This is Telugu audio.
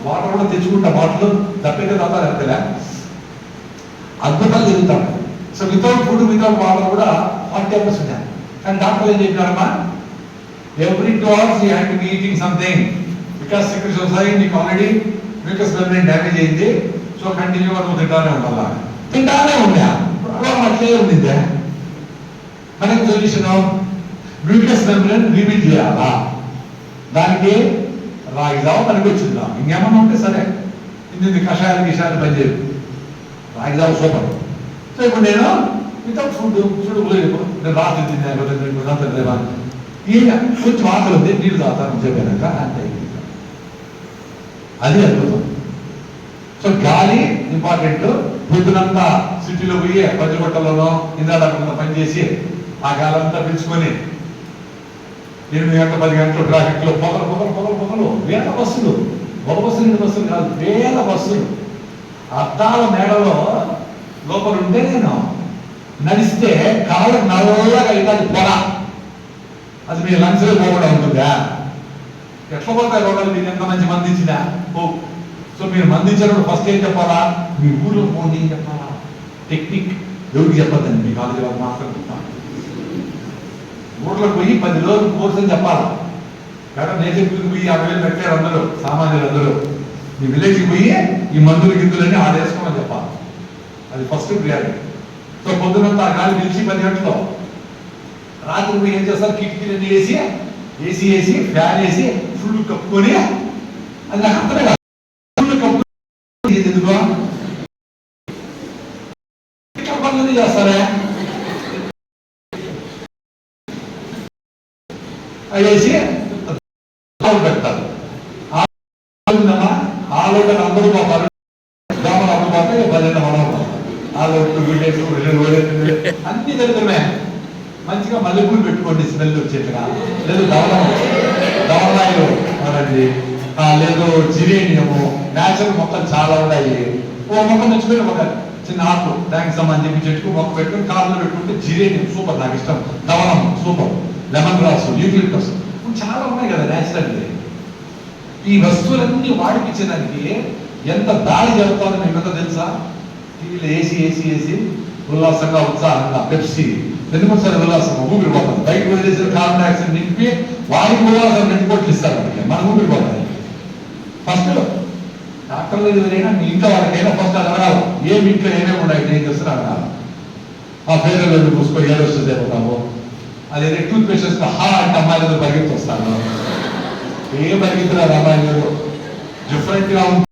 వాటర్ కూడా తెచ్చుకుంటా, బాటిల్ తప్పితే తప్ప అంతలే అద్భుతాలు జరుగుతాడు. So without food without water కూడా 40%. కానీ డాక్టర్లు ఏం చెప్పారమ్మా, every 2 hours you have to be eating something, because secretary society నీకు ఆల్రెడీ మ్యూకస్ మెమ్బ్రేన్ డ్యామేజ్ అయింది. సో కంటిన్యూగా నువ్వు తింటానే ఉండాలా, తింటానే ఉందా అట్లే ఉండిందే. మనకి సొల్యూషన్ మ్యూకస్ మెమ్బ్రేన్ రీబిల్డ్ చేయాలా, దానికి రాగి జావ మనకి వచ్చిందా, ఇంకేమన్నా ఉంటే సరే ఇది కషాయాలు గిషాయాలు పనిచేయదు, రాగి జావ సూపర్. సో ఇప్పుడు నేను వితౌట్ ఫుడ్ నేను రాత్రి తిన్నా కొంచెం ఆకలి ఉంది నీళ్ళు తాగుతాను చెప్పాక అంతే, అది అద్భుతం. సో గాలి ఇంపార్టెంట్. పొద్దునంతా సిటీలో పోయి పంచగొట్టలోనో ఇందాక పనిచేసి ఆ గాలంతా పిలుచుకొని 8 గంటల 10 గంటలు ట్రాఫిక్ లో పొగలు వేల బస్సులు, ఒక బస్సు 2 బస్సులు కాదు, వేల బస్సులు. అద్దాల మేడలో లోపల ఉంటే నేను నడిస్తే కాళ్ళకు నల్లగా అవుతుంది పొగ, అది మీ లంగ్స్ లో పోకుండా ఉంటుందా? ఎట్లా పోతాయి లోపల? మీరు ఎంత మంచి మంది ఇచ్చినా ఓ. సో మీరు మందించినప్పుడు ఫస్ట్ ఏం చెప్పాలా, మీ ఊళ్ళో పోండి ఏం చెప్పాలా, టెక్నిక్ ఎవరికి చెప్పద్దండి, మీ కాలేజీ వాళ్ళు మాట్లాడుకుంటాను. ఊర్లోకి పోయి 10 రోజులు కోర్స్ అని చెప్పాలా. మేడం నేచర్కి పోయి 50,000 పెట్టారు అందరూ, సామాన్యులు అందరూ. మీ విలేజ్కి పోయి ఈ మందులు గిద్దులన్నీ ఆడేసుకోమని చెప్పాలి, అది ఫస్ట్ ప్రియారిటీ. సో పొద్దునంతా గాలి పిలిచి 10 గంటలు, రాత్రి పోయి ఏం చేస్తారు, కిటికీలన్నీ వేసి ఫ్యాన్ వేసి ఫుల్ కప్పుకొని, అది నాకు అర్థమే కాదు, ఫుల్ కప్పుకొని ఎందుకో పనులన్నీ చేస్తారా, వేసి పెడతారు. ఆలోట అందరూ పోతారు, గ్రామాలు అందరూ పోతాయి, 10 మనం ఆలోటు అన్ని జరుగుతున్నాయి. మంచిగా మల్లెపూలు పెట్టుకోండి, స్మెల్ వచ్చేట్టుగా. లేదు దవరాయిలు అనండి, లేదు జిరేనియము, న్యాచురల్ మొక్కలు చాలా ఉన్నాయి. ఓ మొక్క తెచ్చుకొని ఒక చిన్న ఆకు థ్యాంక్స్ అమ్మ అని చెప్పి చెట్టుకు మొక్క పెట్టుకుని కార్లో పెట్టుకుంటే జిరేనియం సూపర్, నాకు ఇష్టం. దవనం సూపర్, లెమన్ గ్రాస్, యూక్లిప్టస్ చాలా ఉన్నాయి కదా న్యాచురల్. ఈ వస్తువులన్నీ వాడిపించడానికి ఎంత దాడి జరుగుతుందో మీకు ఎంత తెలుసా? టీవీలో వేసి ఉల్లాసంగా ఉత్సాహంగా పెప్సీ 2 నిమిషాలు ఉల్లాసంగా ఊపిరిపోతుంది. బయటకు వదిలేసిన కార్బన్ డైఆక్సైడ్ నింపి వారికి ఉల్లాసం 2 కోట్లు ఇస్తారు, మన ఊపిరిపోతుంది. ఫస్ట్ డాక్టర్లు ఎదురైనా మీ ఇంట్లో వాళ్ళకైనా ఫస్ట్ అది అడగాలి, ఏమి ఇంట్లో ఏమేమి ఉన్నాయి ఏం చేస్తారు అడగాలి. ఆ ఫేర్లు పూసుకో 7 వస్తుంది అయిపోతాము, అదే టూత్ పేస్ట్ హా అంటే అమ్మాయిలు పరిగెత్తి వస్తాను. ఏం పరిగెత్తున్నారు అమ్మాయిలు, డిఫరెంట్ గా ఉంటుంది.